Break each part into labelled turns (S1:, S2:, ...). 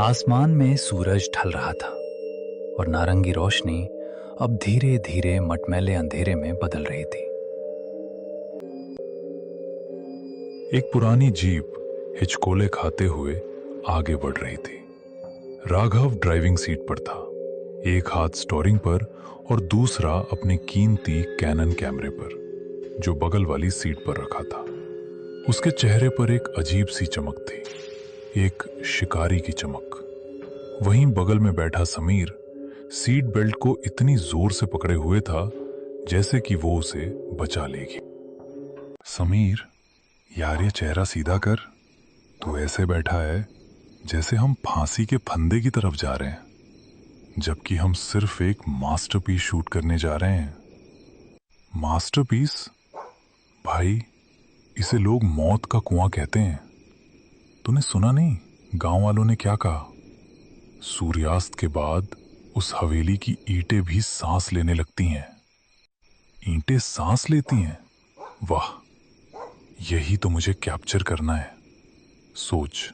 S1: आसमान में सूरज ढल रहा था और नारंगी रोशनी अब धीरे धीरे मटमैले अंधेरे में बदल रही थी।
S2: एक पुरानी जीप हिचकोले खाते हुए आगे बढ़ रही थी। राघव ड्राइविंग सीट पर था, एक हाथ स्टीयरिंग पर और दूसरा अपने कीमती कैनन कैमरे पर, जो बगल वाली सीट पर रखा था। उसके चेहरे पर एक अजीब सी चमक थी, एक शिकारी की चमक। वहीं बगल में बैठा समीर सीट बेल्ट को इतनी जोर से पकड़े हुए था जैसे कि वो उसे बचा लेगी। समीर, यार ये चेहरा सीधा कर। तू ऐसे बैठा है जैसे हम फांसी के फंदे की तरफ जा रहे हैं, जबकि हम सिर्फ एक मास्टरपीस शूट करने जा रहे हैं। मास्टरपीस? भाई, इसे लोग मौत का कुआं कहते हैं। तूने सुना नहीं गांव वालों ने क्या कहा? सूर्यास्त के बाद उस हवेली की ईंटें भी सांस लेने लगती हैं। ईंटें सांस लेती हैं? वाह, यही तो मुझे कैप्चर करना है। सोच,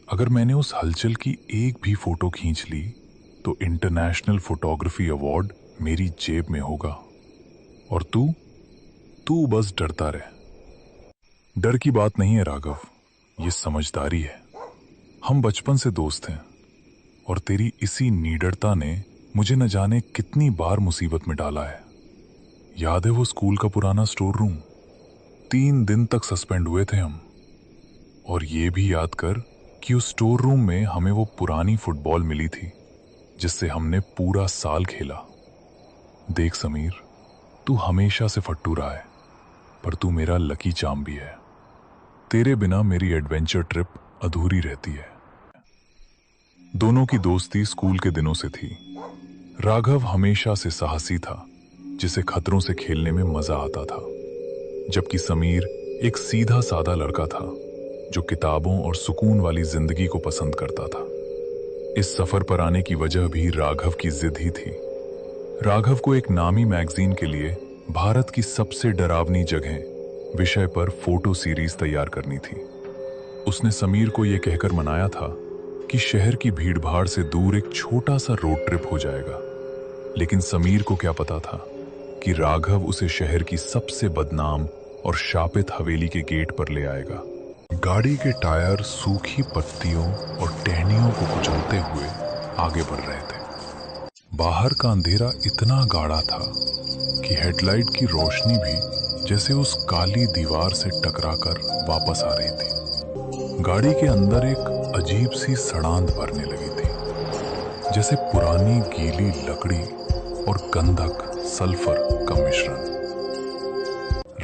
S2: अगर मैंने उस हलचल की एक भी फोटो खींच ली तो इंटरनेशनल फोटोग्राफी अवार्ड मेरी जेब में होगा। और तू तू बस डरता रहे। डर की बात नहीं है राघव, ये समझदारी है। हम बचपन से दोस्त हैं और तेरी इसी निडरता ने मुझे न जाने कितनी बार मुसीबत में डाला है। याद है वो स्कूल का पुराना स्टोर रूम? 3 दिन तक सस्पेंड हुए थे हम। और ये भी याद कर कि उस स्टोर रूम में हमें वो पुरानी फुटबॉल मिली थी जिससे हमने पूरा साल खेला। देख समीर, तू हमेशा से फट्टू रहा है, पर तू मेरा लकी चार्म भी है। तेरे बिना मेरी एडवेंचर ट्रिप अधूरी रहती है। दोनों की दोस्ती स्कूल के दिनों से थी। राघव हमेशा से साहसी था, जिसे खतरों से खेलने में मजा आता था, जबकि समीर एक सीधा साधा लड़का था जो किताबों और सुकून वाली जिंदगी को पसंद करता था। इस सफर पर आने की वजह भी राघव की जिद ही थी। राघव को एक नामी मैगजीन के लिए भारत की सबसे डरावनी जगह विषय पर फोटो सीरीज तैयार करनी थी। उसने समीर को यह कहकर मनाया था कि शहर की भीड़भाड़ से दूर एक छोटा सा रोड ट्रिप हो जाएगा। लेकिन समीर को क्या पता था कि राघव उसे शहर की सबसे बदनाम और शापित हवेली के गेट पर ले आएगा। गाड़ी के टायर सूखी पत्तियों और टहनियों को कुचलते हुए आगे बढ़ रहे थे। बाहर का अंधेरा इतना गाढ़ा था कि हेडलाइट की रोशनी भी जैसे उस काली दीवार से टकराकर वापस आ रही थी। गाड़ी के अंदर एक अजीब सी सड़ांध भरने लगी थी, जैसे पुरानी गीली लकड़ी और गंधक सल्फर का मिश्रण।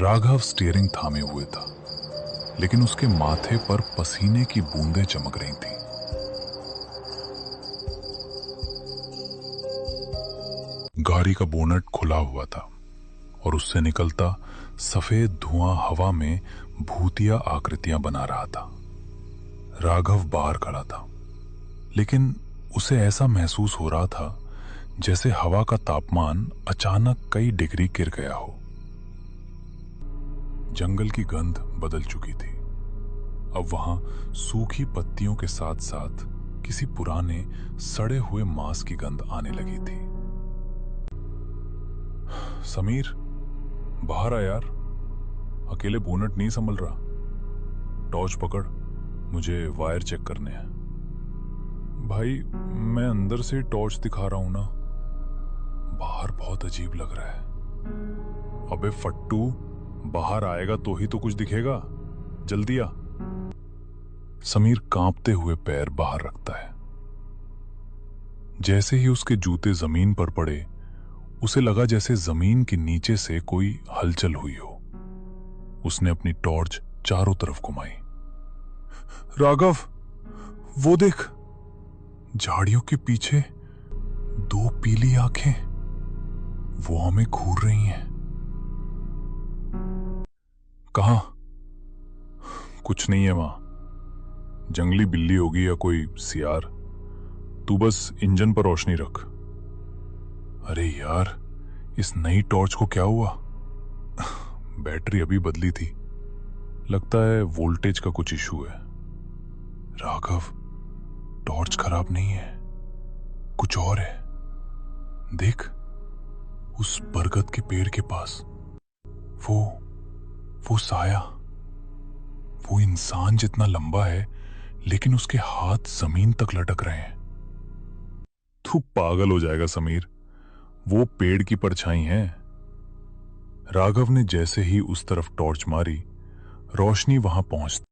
S2: राघव स्टीयरिंग थामे हुए था, लेकिन उसके माथे पर पसीने की बूंदें चमक रही थीं। गाड़ी का बोनट खुला हुआ था और उससे निकलता सफेद धुआं हवा में भूतिया आकृतियां बना रहा था। राघव बाहर खड़ा था, लेकिन उसे ऐसा महसूस हो रहा था जैसे हवा का तापमान अचानक कई डिग्री गिर गया हो। जंगल की गंध बदल चुकी थी। अब वहां सूखी पत्तियों के साथ साथ किसी पुराने सड़े हुए मांस की गंध आने लगी थी। समीर, बाहर आ यार, अकेले बोनट नहीं संभल रहा। टॉर्च पकड़, मुझे वायर चेक करने हैं। भाई, मैं अंदर से टॉर्च दिखा रहा हूं ना। बाहर बहुत अजीब लग रहा है। अबे फट्टू, बाहर आएगा तो ही तो कुछ दिखेगा। जल्दी आ। समीर कांपते हुए पैर बाहर रखता है। जैसे ही उसके जूते जमीन पर पड़े, उसे लगा जैसे जमीन के नीचे से कोई हलचल हुई हो। उसने अपनी टॉर्च चारों तरफ घुमाई। राघव, वो देख, झाड़ियों के पीछे 2 पीली आंखें, वो हमें घूर रही हैं। कहां? कुछ नहीं है वहां, जंगली बिल्ली होगी या कोई सियार। तू बस इंजन पर रोशनी रख। अरे यार, इस नई टॉर्च को क्या हुआ? बैटरी अभी बदली थी, लगता है वोल्टेज का कुछ इशू है। राघव, टॉर्च खराब नहीं है, कुछ और है। देख, उस बरगद के पेड़ के पास वो साया, वो इंसान जितना लंबा है, लेकिन उसके हाथ जमीन तक लटक रहे हैं। तू पागल हो जाएगा समीर, वो पेड़ की परछाई है। राघव ने जैसे ही उस तरफ टॉर्च मारी, रोशनी वहां पहुंच